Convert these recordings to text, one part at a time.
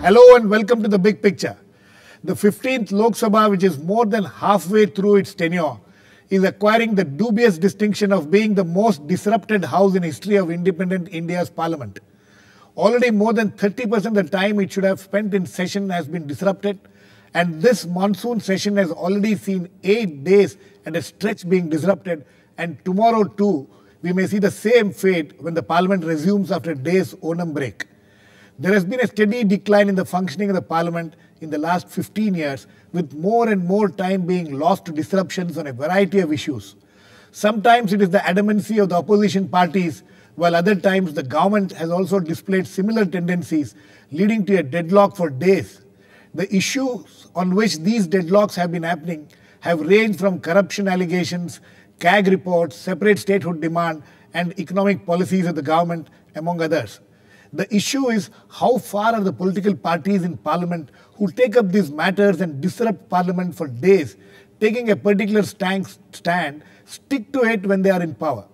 Hello and welcome to the big picture. The 15th Lok Sabha, which is more than halfway through its tenure, is acquiring the dubious distinction of being the most disrupted house in history of independent India's parliament. Already more than 30% of the time it should have spent in session has been disrupted, and this monsoon session has already seen 8 days at a stretch being disrupted, and tomorrow too we may see the same fate when the parliament resumes after a day's Onam break. There has been a steady decline in the functioning of the parliament in the last 15 years, with more and more time being lost to disruptions on a variety of issues. Sometimes it is the adamancy of the opposition parties, while other times the government has also displayed similar tendencies, leading to a deadlock for days. The issues on which these deadlocks have been happening have ranged from corruption allegations, CAG reports, separate statehood demand, and economic policies of the government, among others. The issue is how far are the political parties in parliament who take up these matters and disrupt parliament for days, taking a particular stand, stick to it when they are in power.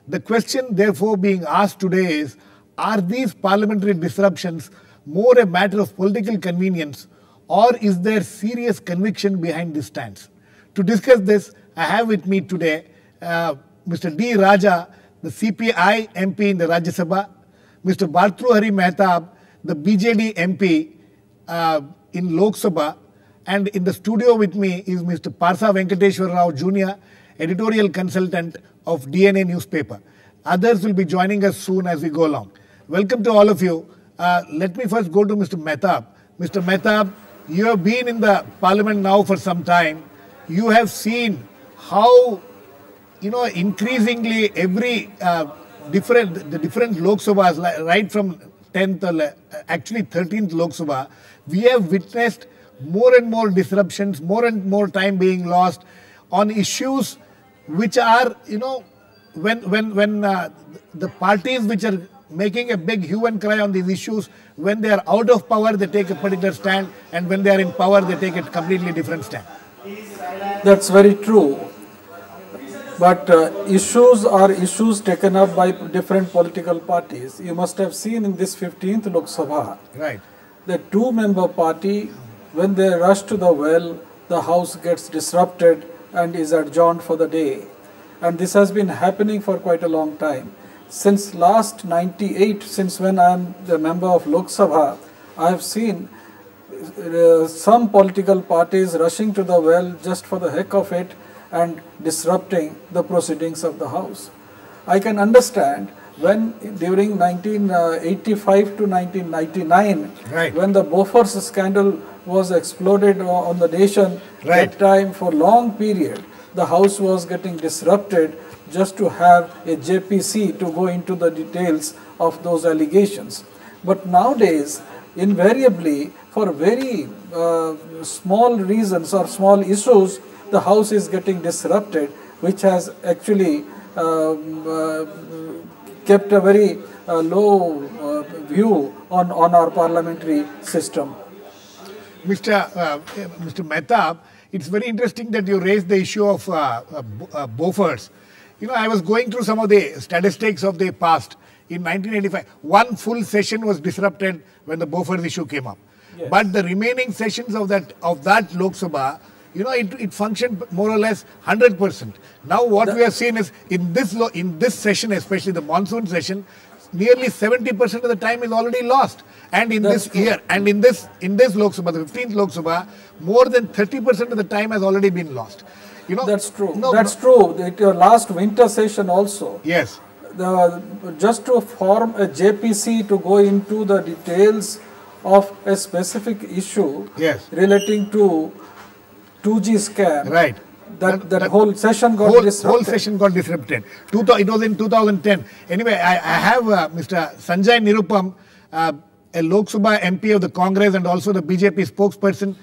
The question therefore being asked today is, are these parliamentary disruptions more a matter of political convenience, or is there serious conviction behind this stance? To discuss this, I have with me today Mr. D.Raja, the CPI MP in the Rajya Sabha, Mr. Bhartruhari Mahtab, the BJD MP in Lok Sabha, and in the studio with me is Mr. Parsa Venkateshwar Jr., editorial consultant of DNA newspaper. Others will be joining us soon as we go along. Welcome to all of you. Let me first go to Mr. Mahtab. Mr. Mahtab, you have been in the parliament now for some time. You have seen how, increasingly every the different Lok Sabhas, right from 10th, actually 13th Lok Sabha, we have witnessed more and more disruptions, more and more time being lost on issues which are, when the parties which are making a big hue and cry on these issues, when they are out of power, they take a particular stand, and when they are in power, they take a completely different stand. That's very true. But issues are issues taken up by different political parties. You must have seen in this 15th Lok Sabha, right, the two-member party, when they rush to the well, the house gets disrupted and is adjourned for the day. And this has been happening for quite a long time. Since last 98, since when I am the member of Lok Sabha, I have seen some political parties rushing to the well just for the heck of it and disrupting the proceedings of the house. I can understand when during 1985 to 1999, right, when the Bofors scandal was exploded on the nation, right, that time for long period, the house was getting disrupted just to have a JPC to go into the details of those allegations. But nowadays, invariably, for very small reasons or small issues, the house is getting disrupted, which has actually kept a very low view on our parliamentary system. Mr. Mahtab, it's very interesting that you raised the issue of Bofors. I was going through some of the statistics of the past. In 1985, one full session was disrupted when the Bofors issue came up. Yes. But the remaining sessions of that Lok Sabha, it functioned more or less 100%. Now what we have seen is in this session, especially the monsoon session, nearly 70% of the time is already lost. And in this year, and in this Lok Sabha, the 15th Lok Sabha, more than 30% of the time has already been lost. That's true. That's true. Your last winter session also. Yes. Just to form a JPC to go into the details of a specific issue, yes, relating to 2G scam. Right. that whole session got disrupted. Whole session got disrupted. It was in 2010. Anyway, I have Mr. Sanjay Nirupam, a Lok Sabha MP of the Congress and also the BJP spokesperson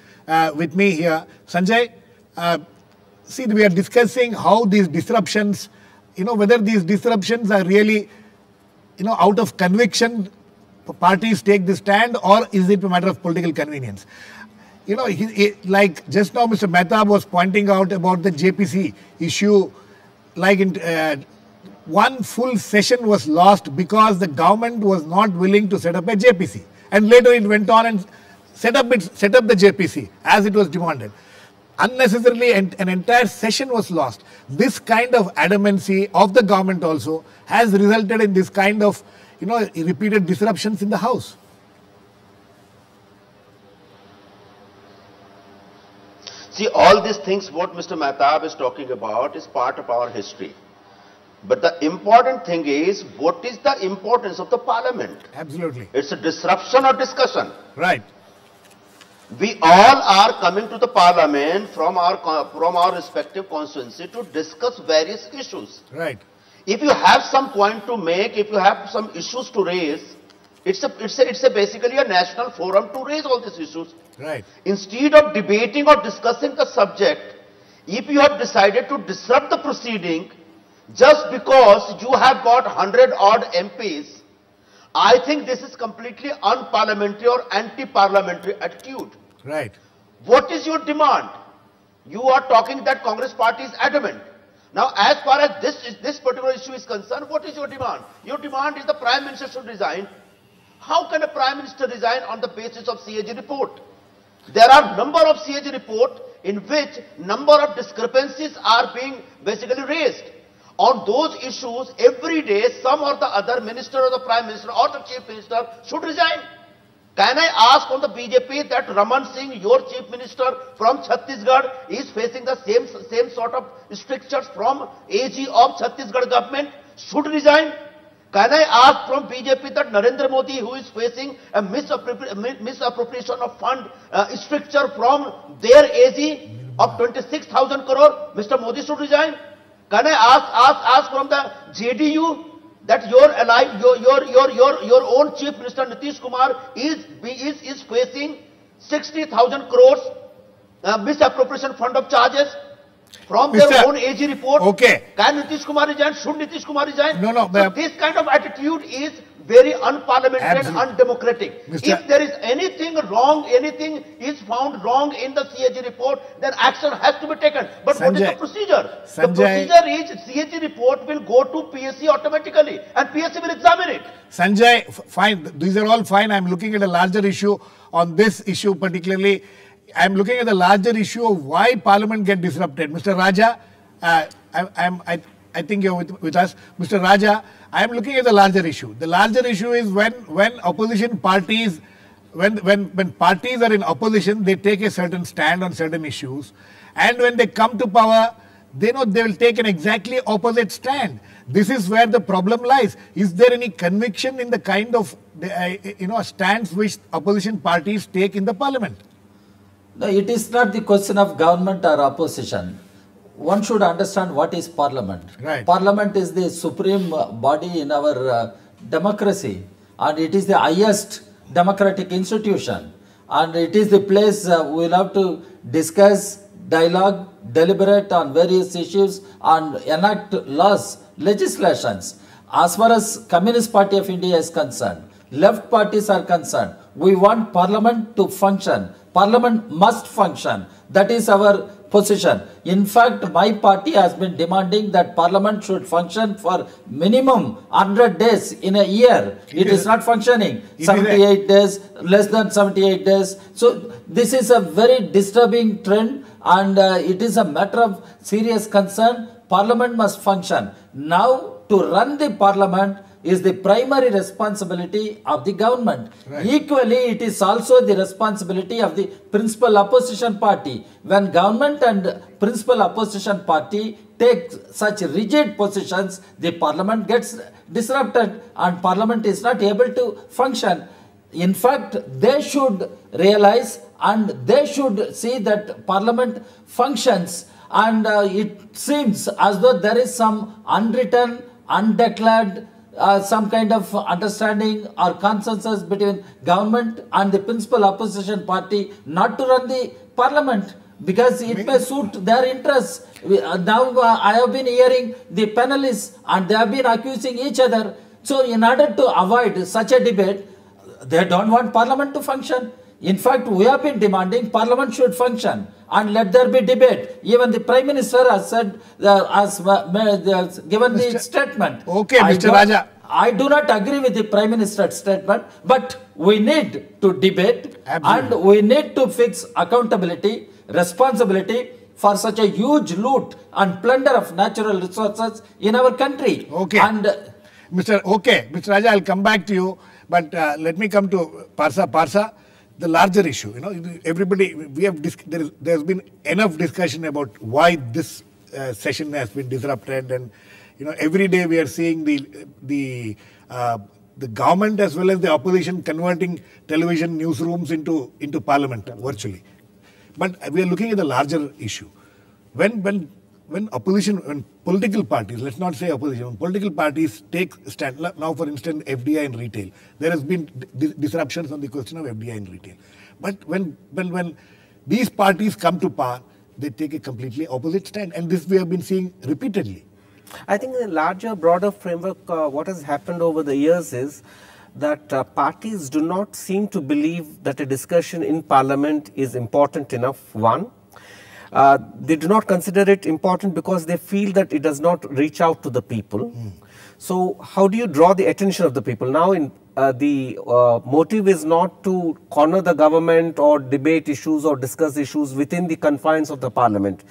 with me here. Sanjay, see, we are discussing how these disruptions, whether these disruptions are really, out of conviction, parties take this stand, or is it a matter of political convenience? Like just now Mr. Mahtab was pointing out about the JPC issue, like one full session was lost because the government was not willing to set up a JPC. And later it went on and set up the JPC as it was demanded. Unnecessarily, an entire session was lost. This kind of adamancy of the government also has resulted in this kind of, repeated disruptions in the House. See, all these things what Mr. Mahtab is talking about is part of our history. But the important thing is, what is the importance of the parliament? Absolutely. It's a disruption or discussion. Right. We all are coming to the parliament from our respective constituency to discuss various issues. Right. If you have some point to make, if you have some issues to raise, it's basically a national forum to raise all these issues. Right. Instead of debating or discussing the subject, if you have decided to disrupt the proceeding just because you have got 100-odd MPs, I think this is completely unparliamentary or anti-parliamentary attitude. Right. What is your demand? You are talking that Congress party is adamant. Now, as far as this particular issue is concerned, what is your demand? Your demand is the Prime Minister should resign. How can a Prime Minister resign on the basis of CAG report? There are number of CAG report in which number of discrepancies are being basically raised. On those issues, every day, some or the other minister or the Prime Minister or the Chief Minister should resign. Can I ask on the BJP that Raman Singh, your Chief Minister from Chhattisgarh, is facing the same sort of strictures from AG of Chhattisgarh government, should resign? Can I ask from BJP that Narendra Modi, who is facing a misappropriation of fund stricture from their AG of 26,000 crore, Mr. Modi should resign? Can I ask from the JDU that your own Chief Minister Nitish Kumar is facing 60,000 crores misappropriation fund of charges from their own AG report? Okay. Can Nitish Kumar resign? Should Nitish Kumar resign? No. So this kind of attitude is very unparliamentary and undemocratic. If there is anything wrong, anything is found wrong in the CAG report, then action has to be taken. But Sanjay, what is the procedure? The procedure is CAG report will go to PSC automatically and PSC will examine it. Sanjay, fine. These are all fine. I'm looking at a larger issue on this issue particularly. I'm looking at the larger issue of why Parliament get disrupted. Mr. Raja, I think you're with us. Mr. Raja, I am looking at the larger issue. The larger issue is when opposition parties, when parties are in opposition, they take a certain stand on certain issues. And when they come to power, they know they will take an exactly opposite stand. This is where the problem lies. Is there any conviction in the kind of stance which opposition parties take in the Parliament? No, it is not the question of government or opposition. One should understand what is Parliament. Right. Parliament is the supreme body in our democracy, and it is the highest democratic institution, and it is the place we will have to discuss, dialogue, deliberate on various issues and enact laws, legislations. As far as Communist Party of India is concerned, left parties are concerned, we want Parliament to function. Parliament must function. That is our position. In fact, my party has been demanding that Parliament should function for minimum 100 days in a year. It is not functioning. 78 days, less than 78 days. So this is a very disturbing trend, and it is a matter of serious concern. Parliament must function. Now, to run the Parliament is the primary responsibility of the government. Right. Equally, it is also the responsibility of the principal opposition party. When government and principal opposition party take such rigid positions, the Parliament gets disrupted and Parliament is not able to function. In fact, they should realize and they should see that Parliament functions and it seems as though there is some unwritten, undeclared some kind of understanding or consensus between government and the principal opposition party not to run the parliament because it may suit their interests. Now I have been hearing the panelists and they have been accusing each other. So in order to avoid such a debate, they don't want parliament to function. In fact, we have been demanding parliament should function and let there be debate. Even the Prime Minister has said, has given the statement. Okay, Mr. Raja. I do not agree with the Prime Minister's statement, but we need to debate. Absolutely. And we need to fix accountability, responsibility for such a huge loot and plunder of natural resources in our country. Okay. And Mr. Raja, I'll come back to you, but let me come to Parsa. The larger issue, everybody, there's been enough discussion about why this session has been disrupted, and every day we are seeing the government as well as the opposition converting television newsrooms into parliament virtually. But we are looking at the larger issue. When political parties, let's not say opposition, when political parties take stand, now for instance FDI in retail, there has been disruptions on the question of FDI in retail. But when these parties come to power, they take a completely opposite stand, and this we have been seeing repeatedly. I think in a larger, broader framework, what has happened over the years is that parties do not seem to believe that a discussion in parliament is important enough, one. They do not consider it important because they feel that it does not reach out to the people. So how do you draw the attention of the people? Now the motive is not to corner the government or debate issues or discuss issues within the confines of the parliament.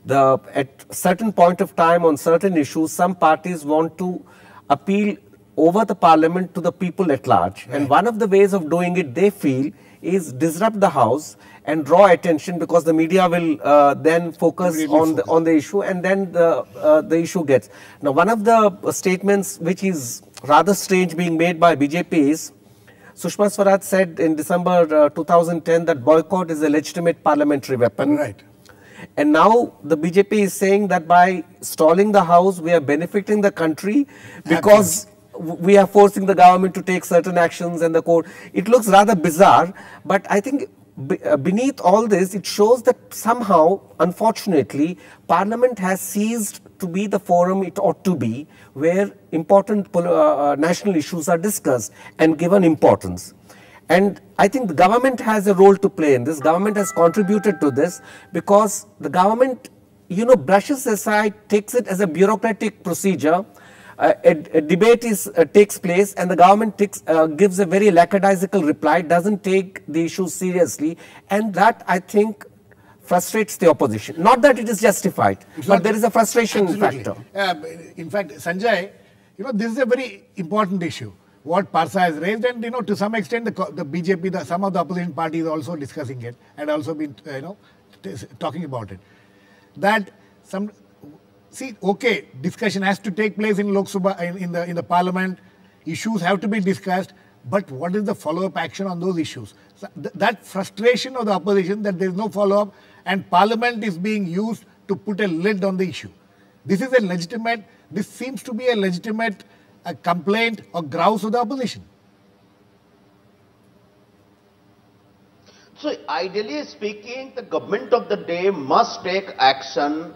At certain point of time on certain issues, some parties want to appeal over the parliament to the people at large. Right. And one of the ways of doing it, they feel, is disrupt the house and draw attention, because the media will then focus on the issue, and then the issue gets. Now, one of the statements which is rather strange being made by BJP is, Sushma Swaraj said in December 2010 that boycott is a legitimate parliamentary weapon. Right. And now the BJP is saying that by stalling the house, we are benefiting the country because we are forcing the government to take certain actions and the court. It looks rather bizarre, but I think beneath all this, it shows that somehow, unfortunately, Parliament has ceased to be the forum it ought to be, where important national issues are discussed and given importance. And I think the government has a role to play in this. Government has contributed to this because the government, brushes aside, takes it as a bureaucratic procedure. A debate takes place and the government gives a very lackadaisical reply, doesn't take the issue seriously, and that, I think, frustrates the opposition. Not that it is justified, but there is a frustration factor. In fact, Sanjay, this is a very important issue, what Parsa has raised, and to some extent the BJP, some of the opposition parties also discussing it and also been talking about it. That discussion has to take place in Lok Sabha, in the parliament. Issues have to be discussed, but what is the follow-up action on those issues? So that frustration of the opposition that there is no follow-up, and parliament is being used to put a lid on the issue. This seems to be a legitimate complaint or grouse of the opposition. So ideally speaking, the government of the day must take action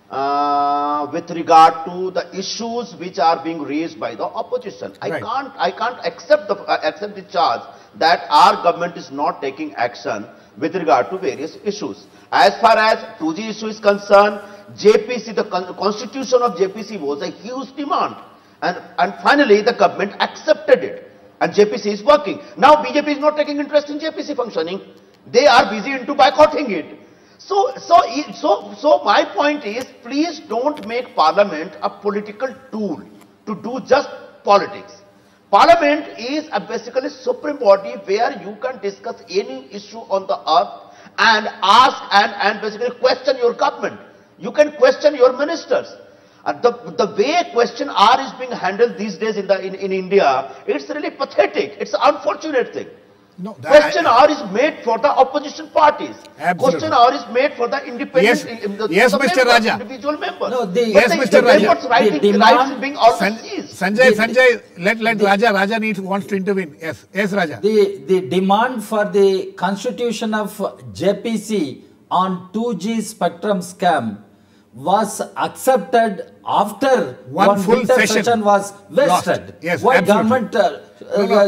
with regard to the issues which are being raised by the opposition. Right. I can't accept the charge that our government is not taking action with regard to various issues. As far as 2G issue is concerned, JPC, the constitution of JPC was a huge demand, and finally the government accepted it, and JPC is working. Now BJP is not taking interest in JPC functioning. They are busy into boycotting it. So my point is, please don't make Parliament a political tool to do just politics. Parliament is basically a supreme body where you can discuss any issue on the earth and ask and basically question your government. You can question your ministers. The way question is being handled these days in India, it's really pathetic. It's an unfortunate thing. No, Question hour is made for the opposition parties. Absolutely. Question hour is made for the independent, Yes, Mr. members, Raja. individual members. No, Yes, Mr. Raja. Rights is being always seized. Sanjay, let Raja wants to intervene. Yes, Raja. The demand for the constitution of JPC on 2G spectrum scam was accepted after one full winter session was vested. Yes, why absolutely. government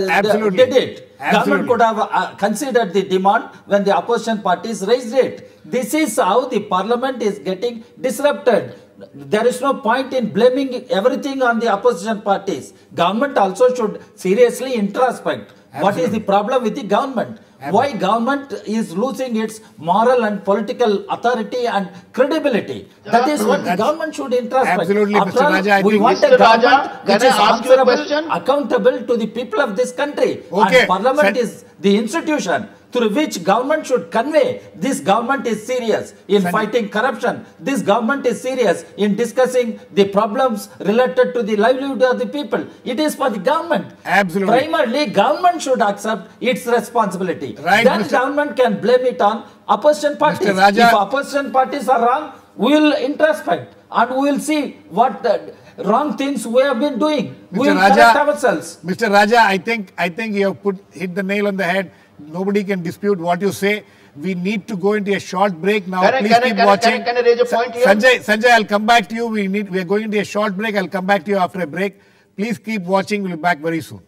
absolutely. did it? Absolutely. Government could have considered the demand when the opposition parties raised it. This is how the parliament is getting disrupted. There is no point in blaming everything on the opposition parties. Government also should seriously introspect. Absolutely. What is the problem with the government? Why government is losing its moral and political authority and credibility? That is what the government should introspect. Absolutely, After Mr. all, Raja. we want Mr. a government Raja, which can is I ask you a answerable, question? accountable to the people of this country. Okay. And parliament is the institution through which government should convey this government is serious in fighting corruption. This government is serious in discussing the problems related to the livelihood of the people. It is for the government. Absolutely. Primarily, government should accept its responsibility. Right, Then Mr. government can blame it on opposition parties. Mr. Raja. If opposition parties are wrong, we will introspect and we will see what wrong things we have been doing. We will correct ourselves. Mr. Raja, I think you have hit the nail on the head. Nobody can dispute what you say. We need to go into a short break now. Please keep watching. Can I raise a point here? Sanjay, I'll come back to you. We are going into a short break. I'll come back to you after a break. Please keep watching. We'll be back very soon.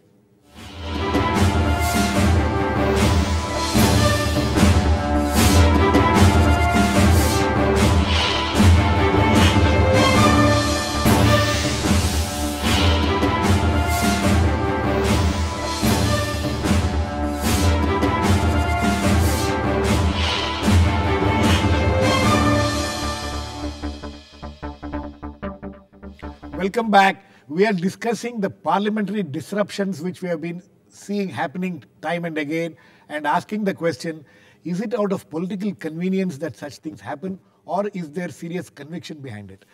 Welcome back. We are discussing the parliamentary disruptions which we have been seeing happening time and again and asking the question, is it out of political convenience that such things happen or is there serious conviction behind it?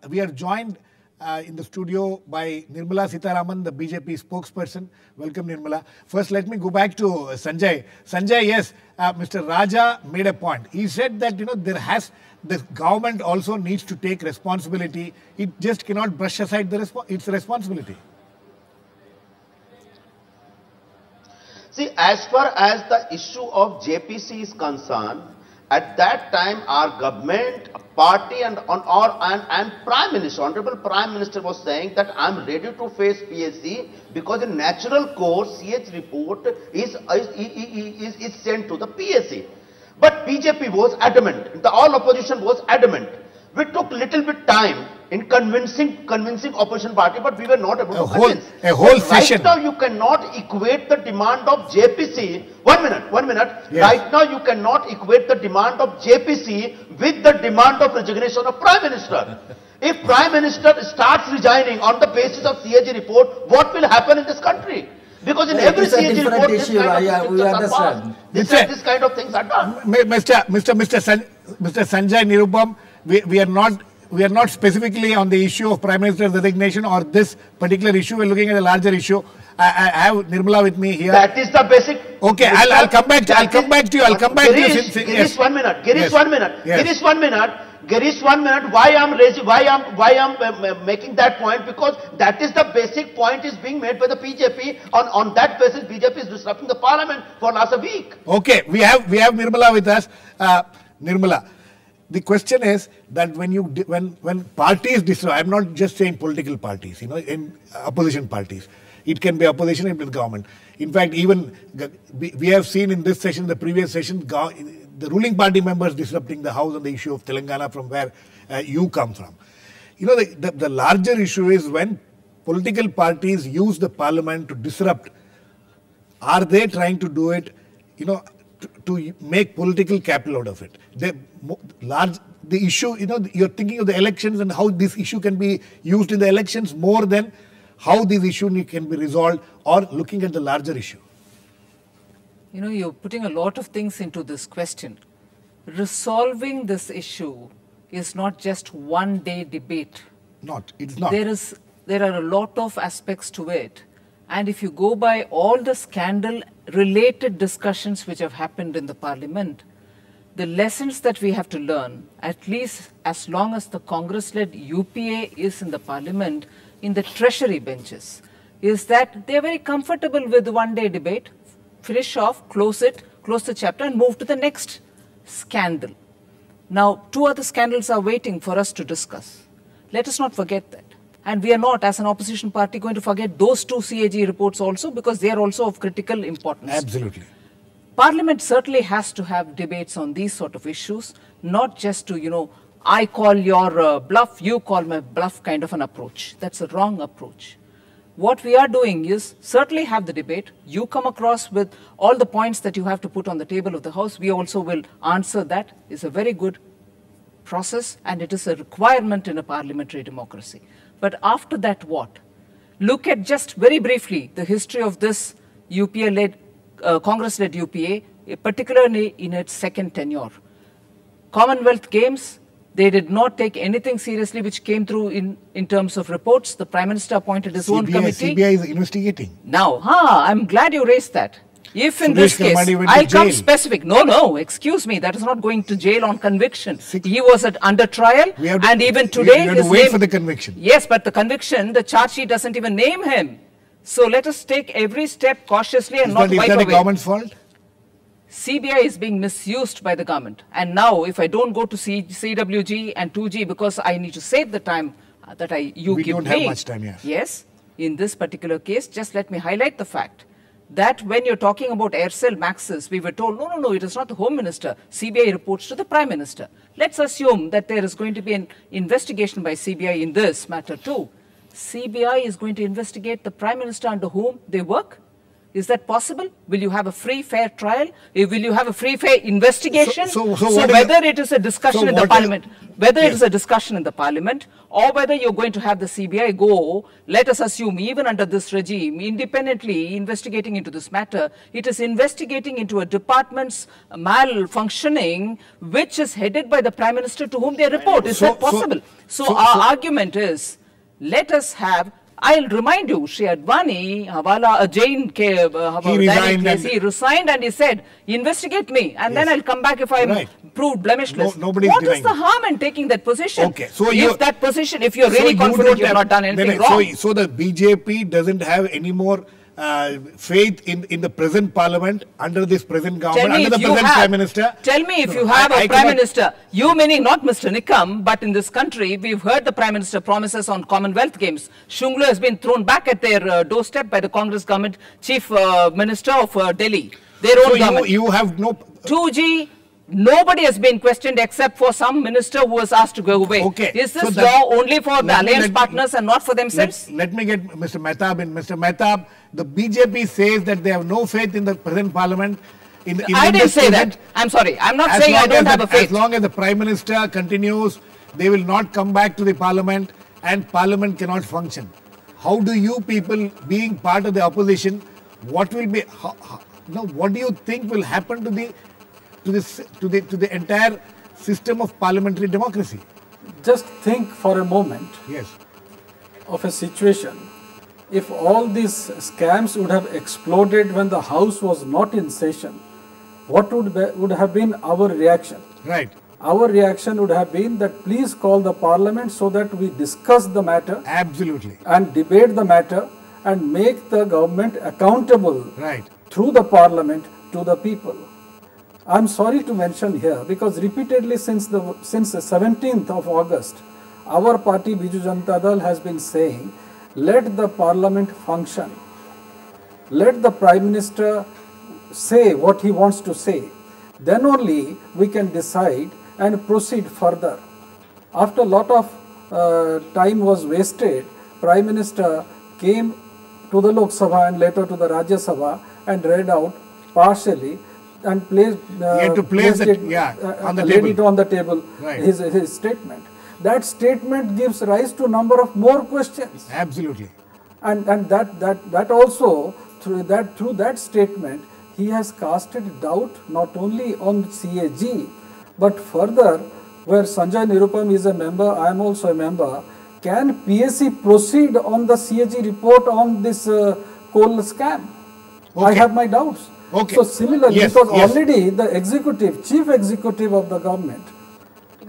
We are joined in the studio by Nirmala Sitharaman, the BJP spokesperson. Welcome, Nirmala. First, let me go back to Sanjay. Sanjay, yes, Mr. Raja made a point. He said that, the government also needs to take responsibility. It just cannot brush aside its responsibility. See, as far as the issue of JPC is concerned, at that time our government, party and Prime Minister, Honorable Prime Minister was saying that I am ready to face PSC because in natural course CH report is sent to the PSC. But BJP was adamant, the all opposition was adamant. We took little bit time in convincing opposition party, but we were not able to convince. A whole session. Right now you cannot equate the demand of JPC, one minute. Yes. Right now you cannot equate the demand of JPC with the demand of resignation of Prime Minister. If Prime Minister starts resigning on the basis of CAG report, what will happen in this country? Because in every CAG report, this kind of things are done. Mr. Sanjay, Nirupam, we are not specifically on the issue of Prime Minister's resignation or this particular issue. We are looking at a larger issue. I have Nirmala with me here. That is the basic. Okay, I'll come back to you. Girish, 1 minute. Girish, 1 minute. Girish, 1 minute. Why I'm making that point? Because that is the basic point is being made by the BJP. On that basis, BJP is disrupting the parliament for last a week. Okay, we have Nirmala with us. Nirmala, the question is that when parties disrupt, I'm not just saying political parties, in opposition parties. It can be opposition and with government. In fact, even we have seen in this session, the previous session, the ruling party members disrupting the house on the issue of Telangana from where you come from. The larger issue is when political parties use the parliament to disrupt, are they trying to do it, to make political capital out of it? The issue, you're thinking of the elections and how this issue can be used in the elections more than how this issue can be resolved or looking at the larger issue. You're putting a lot of things into this question. Resolving this issue is not just one-day debate. It's not. There are a lot of aspects to it. And if you go by all the scandal-related discussions which have happened in the Parliament, the lessons that we have to learn, at least as long as the Congress-led UPA is in the Parliament, in the Treasury benches, is that they are very comfortable with the one-day debate, finish off, close it, close the chapter and move to the next scandal. Now, 2 other scandals are waiting for us to discuss. Let us not forget that. And we are not, as an opposition party, going to forget those 2 CAG reports also, because they are also of critical importance. Absolutely. Parliament certainly has to have debates on these sort of issues, not just to, I call your bluff, you call my bluff kind of an approach. That's a wrong approach. What we are doing is certainly have the debate. You come across with all the points that you have to put on the table of the House. We also will answer that. It's a very good process, and it is a requirement in a parliamentary democracy. But after that, what? Look at just very briefly the history of this UPA-led, Congress-led UPA, particularly in its second tenure. Commonwealth Games, they did not take anything seriously which came through in terms of reports. The Prime Minister appointed his own committee. CBI is investigating. Now, I'm glad you raised that. If in this case, I'll come specific. No, excuse me, that is not going to jail on conviction. He was under trial, and even today, we have to wait for the conviction. Yes, but the conviction, the charge sheet doesn't even name him. So let us take every step cautiously and not wipe away. Is that the government's fault? CBI is being misused by the government. And now, if I don't go to CWG and 2G because I need to save the time that you give me. We don't have much time, yes. Yes, in this particular case, just let me highlight the fact that when you're talking about Aircel Maxis, we were told, no, it is not the Home Minister. CBI reports to the Prime Minister. Let's assume that there is going to be an investigation by CBI in this matter too. CBI is going to investigate the Prime Minister under whom they work? Is that possible? Will you have a free, fair trial? Will you have a free, fair investigation? So whether it is a discussion in the Parliament, whether it is a discussion in the Parliament, or whether you're going to have the CBI go, let us assume, even under this regime, independently investigating into this matter, it is investigating into a department's malfunctioning, which is headed by the Prime Minister to whom they report. Is that possible? So our argument is, let us have. I'll remind you, Shri Advani, Jain he resigned and he said, investigate me and then I'll come back if I'm proved blemishless. What is the harm in taking that position? Okay, so if you're really confident you've not done anything wrong. So the BJP doesn't have any more faith in the present Parliament under this present government, under the present Prime Minister. Tell me if you have a Prime Minister, you meaning not Mr. Nikam, but in this country, we've heard the Prime Minister promises on Commonwealth Games. Shungla has been thrown back at their doorstep by the Congress government, Chief Minister of Delhi, their own government. You have no... 2G, nobody has been questioned except for some minister who was asked to go away. Okay. Is this law only for the alliance partners and not for themselves? Let me get Mr. Mahtab in. Mr. Mahtab, the BJP says that they have no faith in the present Parliament. I didn't say that. I'm sorry. I'm not saying I don't have a faith. As long as the Prime Minister continues, they will not come back to the Parliament and Parliament cannot function. How do you people, being part of the opposition, what will be... what do you think will happen to the entire system of parliamentary democracy? Just think for a moment of a situation. If all these scams would have exploded when the House was not in session, what would have been our reaction? Right. Our reaction would have been that please call the Parliament so that we discuss the matter. Absolutely. And debate the matter and make the government accountable through the Parliament to the people. I'm sorry to mention here because repeatedly since the 17th of August, our party Biju Janata Dal has been saying, let the Parliament function. Let the Prime Minister say what he wants to say. Then only we can decide and proceed further. After a lot of time was wasted, Prime Minister came to the Lok Sabha and later to the Rajya Sabha and read out partially and laid it on the table his statement. That statement gives rise to a number of more questions. Absolutely. And that also through that statement he has casted doubt not only on CAG but further where Sanjay Nirupam is a member, I am also a member. Can PSC proceed on the CAG report on this coal scam. I Okay. have my doubts. Okay. So similarly, Yes, because yes. already the executive, chief executive of the government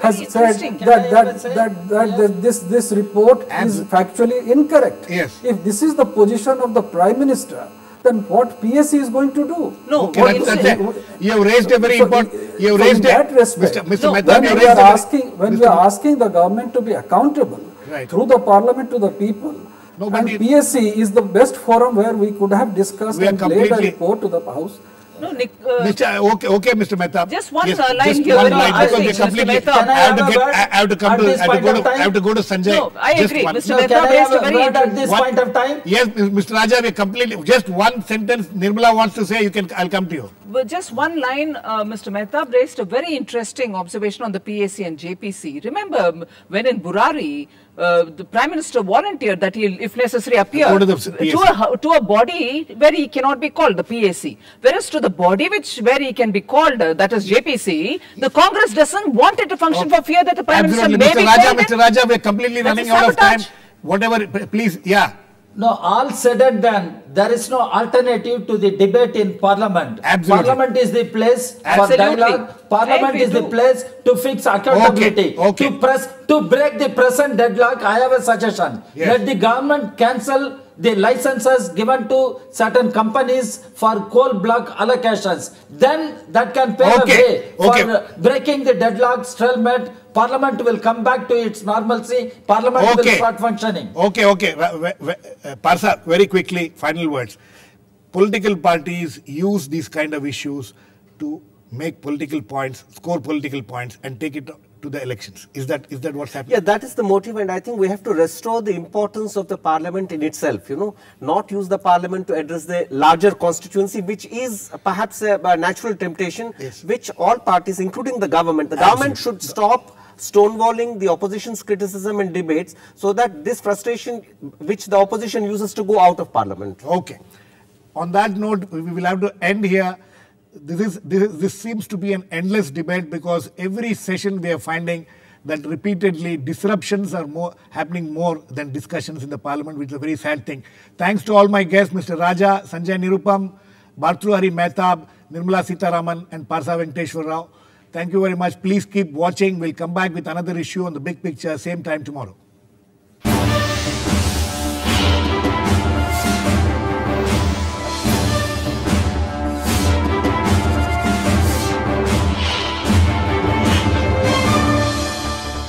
has Very said interesting. this report is factually incorrect. Yes. If this is the position of the Prime Minister, then what PSC is going to do? No, Okay, what that's instead- it. You have raised a very So important. in- You have so raised in that respect, Mr. No, Mehta, when you we raised are a- asking, when we are asking the government to be accountable Right. through the parliament to the people, No, but and it- PSC is the best forum where we could have discussed We are and laid a completely- report to the House. No, Nick, Okay, Mr. Mehta. Just one Yes, line just here, one very line, because interesting, we Mr. completely. Mehta. Can I I have to have a get. word I have to come at to. this I have to point go of to. time? I have to go to Sanjay. No, I Just agree. one. Mr. No, Mehta can I raised have a a very word at interesting. this point of time? Yes, Mr. Raja, we are completely. Just one sentence. Nirmala wants to say. You can. I'll come to you. Well, just one line, Mr. Mahtab raised a very interesting observation on the PAC and JPC. Remember, when in Burari, the Prime Minister volunteered that he'll, if necessary, appear Go to the PAC. to a body where he cannot be called, the PAC. Whereas to the body where he can be called, that is JPC, the Congress doesn't want it to function for fear that the Prime Absolutely, Minister may Mr. be Raja. called in. Mr. Raja, we are completely That's running a out of time. sabotage. Whatever, please. Yeah. No, all said and done, there is no alternative to the debate in Parliament. Absolutely. Parliament is the place for Absolutely. dialogue. I Parliament agree is the too. place to fix accountability. Okay. To break the present deadlock, I have a suggestion. Yes. Let the government cancel the licenses given to certain companies for coal block allocations. Then that can pave Okay. a way for Okay. breaking the deadlock, stalemate. Parliament will come back to its normalcy. Parliament will Okay. start functioning. Okay. Parsa, very quickly, final words. Political parties use these kind of issues to make political points, score political points, and take it to the elections. Is that what's happening? Yeah, that is the motive, and I think we have to restore the importance of the parliament in itself, not use the parliament to address the larger constituency, which is perhaps a natural temptation, Yes. which all parties, including the government should stop stonewalling the opposition's criticism and debates, so that this frustration which the opposition uses to go out of parliament. Okay. On that note, we will have to end here. This seems to be an endless debate, because every session we are finding that repeatedly disruptions are happening more than discussions in the parliament, which is a very sad thing. Thanks to all my guests, Mr. Raja, Sanjay Nirupam, Bhartruhari Mahtab, Nirmala Sitharaman, and Parsa Venkateshwar. Thank you very much. Please keep watching. We'll come back with another issue on the big picture, same time tomorrow.